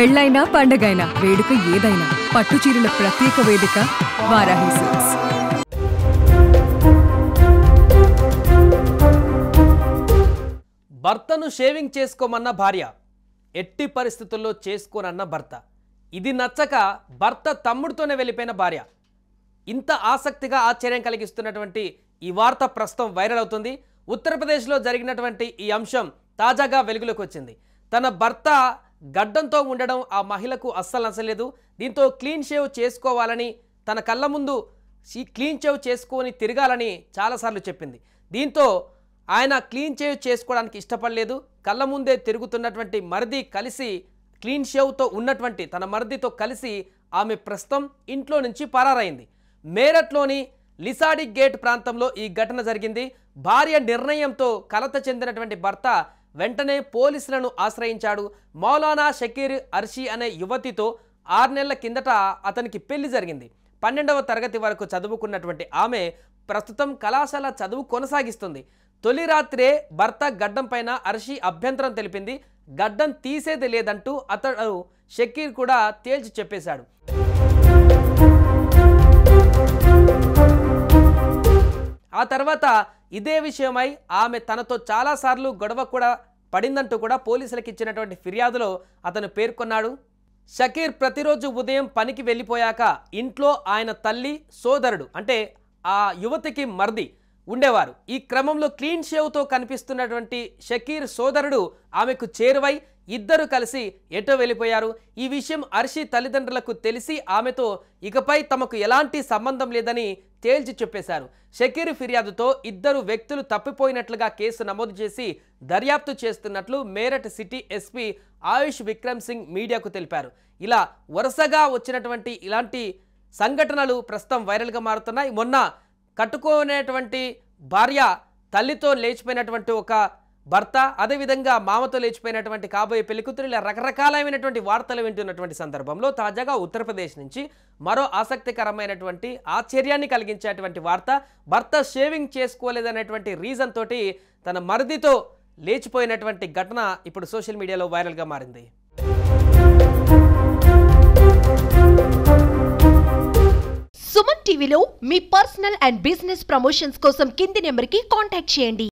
పెళ్ళైనా పండగైనా వేడుక ఏదైనా పట్టు చీరల ప్రత్యేక వేదిక వారాహి సిల్క్స్. భర్తను షేవింగ్ చేసుకోమన్న భార్య, ఎట్టి పరిస్థితుల్లో చేసుకోనన్న భర్త. ఇది నచ్చక భర్త తమ్ముడితోనే వెళ్ళిపోయిన భార్య. ఇంత ఆసక్తిగా ఆశ్చర్యం కలిగిస్తున్నటువంటి ఈ వార్త ప్రస్తుతం వైరల్ అవుతుంది. ఉత్తరప్రదేశ్లో జరిగినటువంటి ఈ అంశం తాజాగా వెలుగులోకి వచ్చింది. తన భర్త గడ్డంతో ఉండడం ఆ మహిళకు అస్సలు నచ్చలేదు. దీంతో క్లీన్ షేవ్ చేసుకోవాలని, తన కళ్ళ ముందు క్లీన్ షేవ్ చేసుకొని తిరగాలని చాలాసార్లు చెప్పింది. దీంతో ఆయన క్లీన్ షేవ్ చేసుకోవడానికి ఇష్టపడలేదు. కళ్ళ ముందే తిరుగుతున్నటువంటి మరిది కలిసి క్లీన్ షేవ్తో ఉన్నటువంటి తన మరిదితో కలిసి ఆమె ప్రస్తుతం ఇంట్లో నుంచి పరారైంది. మేరట్లోని లిసాడి గేట్ ప్రాంతంలో ఈ ఘటన జరిగింది. భార్య నిర్ణయంతో కలత చెందినటువంటి భర్త వెంటనే పోలీసులను ఆశ్రయించాడు. మౌలానా షకీర్ అర్షీ అనే యువతితో 6 నెలల కిందట అతనికి పెళ్లి జరిగింది. 12వ తరగతి వరకు చదువుకున్నటువంటి ఆమె ప్రస్తుతం కళాశాల చదువు కొనసాగిస్తుంది. తొలి రాత్రే భర్త గడ్డం పైన అర్షీ అభ్యంతరం తెలిపింది. గడ్డం తీసేది లేదంటూ అతడు షకీర్ కూడా తేల్చి చెప్పేశాడు. ఆ తర్వాత ఇదే విషయమై ఆమె తనతో చాలాసార్లు గొడవ కూడా పడిందంటూ కూడా పోలీసులకు ఇచ్చినటువంటి ఫిర్యాదులో అతను పేర్కొన్నాడు. షకీర్ ప్రతిరోజు ఉదయం పనికి వెళ్ళిపోయాక ఇంట్లో ఆయన తల్లి, సోదరుడు అంటే ఆ యువతికి మర్ది ఉండేవారు. ఈ క్రమంలో క్లీన్ షేవ్తో కనిపిస్తున్నటువంటి షకీర్ సోదరుడు ఆమెకు చేరువై ఇద్దరు కలిసి ఎటో వెళ్ళిపోయారు. ఈ విషయం అర్షీ తల్లిదండ్రులకు తెలిసి ఆమెతో ఇకపై తమకు ఎలాంటి సంబంధం లేదని తేల్చి చెప్పేశారు. షకీర్ ఫిర్యాదుతో ఇద్దరు వ్యక్తులు తప్పిపోయినట్లుగా కేసు నమోదు చేసి దర్యాప్తు చేస్తున్నట్లు మేరట్ సిటీ ఎస్పీ ఆయుష్ విక్రమ్ సింగ్ మీడియాకు తెలిపారు. ఇలా వరుసగా వచ్చినటువంటి ఇలాంటి సంఘటనలు ప్రస్తుతం వైరల్గా మారుతున్నాయి. మొన్న కట్టుకునేటువంటి భార్య తల్లితో లేచిపోయినటువంటి ఒక భర్త, అదేవిధంగా మామతో లేచిపోయినటువంటి కాబోయే పెళ్లికూతురు, ఇలా రకరకాలైనటువంటి వార్తలు వింటున్నటువంటి సందర్భంలో తాజాగా ఉత్తరప్రదేశ్ నుంచి మరో ఆసక్తికరమైనటువంటి ఆశ్చర్యాన్ని కలిగించేటువంటి వార్త. భర్త షేవింగ్ చేసుకోలేదనేటువంటి రీజన్ తోటి తన మరిదితో లేచిపోయినటువంటి ఘటన ఇప్పుడు సోషల్ మీడియాలో వైరల్గా మారింది. సుమన్ టీవీలో మీ పర్సనల్ అండ్ బిజినెస్ ప్రమోషన్స్ కోసం కింది నెంబర్కి కాంటాక్ట్ చేయండి.